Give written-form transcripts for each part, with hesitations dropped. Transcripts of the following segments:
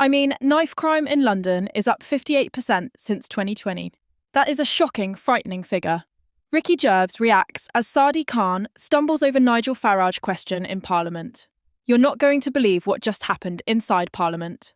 Knife crime in London is up 58% since 2020. That is a shocking, frightening figure. Ricky Gervais reacts as Sadiq stumbles over Nigel Farage question in Parliament. You're not going to believe what just happened inside Parliament.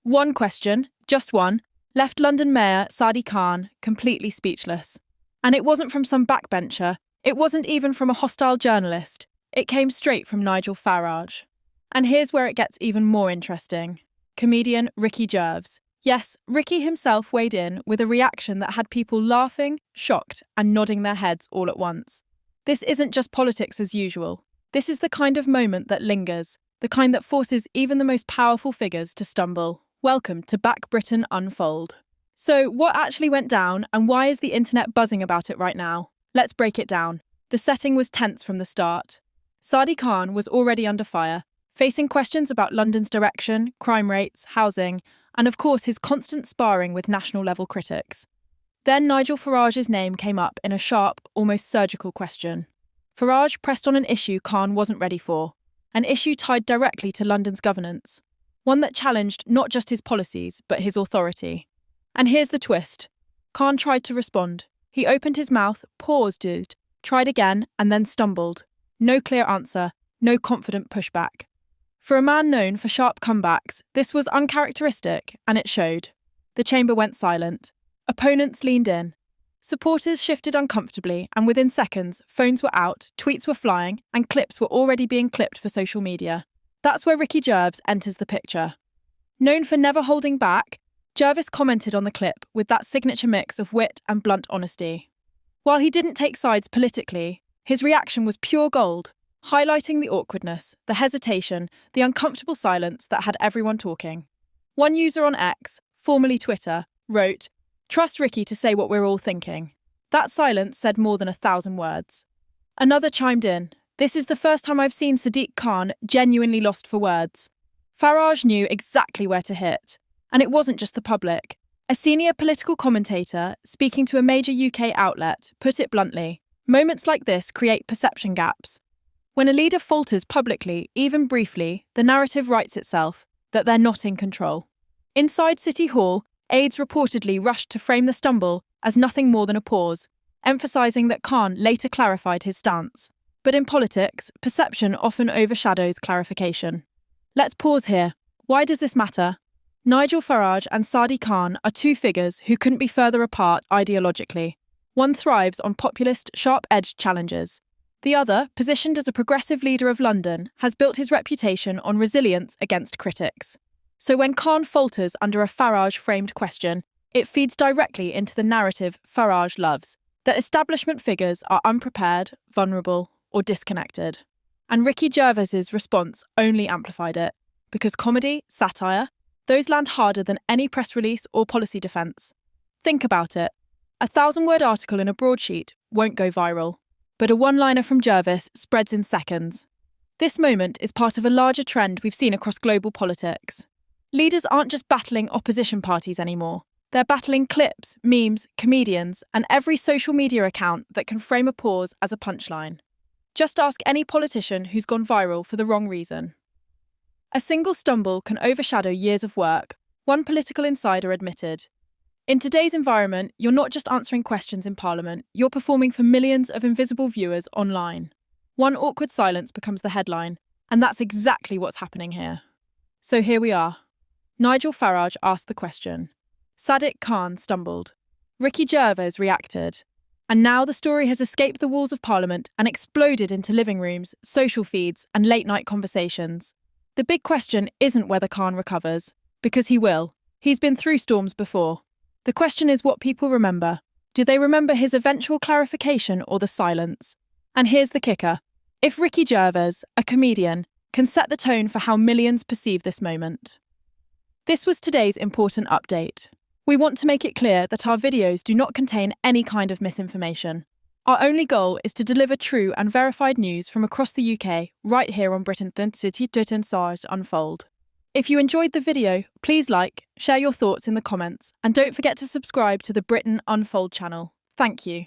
One question, just one, left London Mayor Sadiq completely speechless. And it wasn't from some backbencher, it wasn't even from a hostile journalist, it came straight from Nigel Farage. And here's where it gets even more interesting. Comedian Ricky Gervais. Yes, Ricky himself weighed in with a reaction that had people laughing, shocked, and nodding their heads all at once. This isn't just politics as usual. This is the kind of moment that lingers, the kind that forces even the most powerful figures to stumble. Welcome to Back Britain Unfold. So, what actually went down and why is the internet buzzing about it right now? Let's break it down. The setting was tense from the start. Sadiq was already under fire, facing questions about London's direction, crime rates, housing, and of course his constant sparring with national-level critics. Then Nigel Farage's name came up in a sharp, almost surgical question. Farage pressed on an issue Khan wasn't ready for, an issue tied directly to London's governance, one that challenged not just his policies, but his authority. And here's the twist. Khan tried to respond. He opened his mouth, paused, tried again, and then stumbled. No clear answer, no confident pushback. For a man known for sharp comebacks, this was uncharacteristic, and it showed. The chamber went silent. Opponents leaned in. Supporters shifted uncomfortably, and within seconds, phones were out, tweets were flying, and clips were already being clipped for social media. That's where Ricky Gervais enters the picture. Known for never holding back, Gervais commented on the clip with that signature mix of wit and blunt honesty. While he didn't take sides politically, his reaction was pure gold, highlighting the awkwardness, the hesitation, the uncomfortable silence that had everyone talking. One user on X, formerly Twitter, wrote, "Trust Ricky to say what we're all thinking." That silence said more than 1,000 words. Another chimed in, "This is the first time I've seen Sadiq Khan genuinely lost for words." Farage knew exactly where to hit. And it wasn't just the public. A senior political commentator, speaking to a major UK outlet, put it bluntly, moments like this create perception gaps. When a leader falters publicly, even briefly, the narrative writes itself, that they're not in control. Inside City Hall, aides reportedly rushed to frame the stumble as nothing more than a pause, emphasising that Khan later clarified his stance. But in politics, perception often overshadows clarification. Let's pause here. Why does this matter? Nigel Farage and Sadiq are two figures who couldn't be further apart ideologically. One thrives on populist, sharp-edged challenges. The other, positioned as a progressive leader of London, has built his reputation on resilience against critics. So when Khan falters under a Farage-framed question, it feeds directly into the narrative Farage loves, that establishment figures are unprepared, vulnerable, or disconnected. And Ricky Gervais's response only amplified it, because comedy, satire, those land harder than any press release or policy defence. Think about it. A 1,000-word article in a broadsheet won't go viral, but a one-liner from Gervais spreads in seconds. This moment is part of a larger trend we've seen across global politics. Leaders aren't just battling opposition parties anymore. They're battling clips, memes, comedians, and every social media account that can frame a pause as a punchline. Just ask any politician who's gone viral for the wrong reason. A single stumble can overshadow years of work, one political insider admitted. In today's environment, you're not just answering questions in Parliament, you're performing for millions of invisible viewers online. One awkward silence becomes the headline, and that's exactly what's happening here. So here we are. Nigel Farage asked the question. Sadiq Khan stumbled. Ricky Gervais reacted. And now the story has escaped the walls of Parliament and exploded into living rooms, social feeds, and late-night conversations. The big question isn't whether Khan recovers, because he will. He's been through storms before. The question is what people remember. Do they remember his eventual clarification or the silence? And here's the kicker. If Ricky Gervais, a comedian, can set the tone for how millions perceive this moment. This was today's important update. We want to make it clear that our videos do not contain any kind of misinformation. Our only goal is to deliver true and verified news from across the UK, right here on Britain Unfold. If you enjoyed the video, please like, share your thoughts in the comments, and don't forget to subscribe to the Britain Unfold channel. Thank you.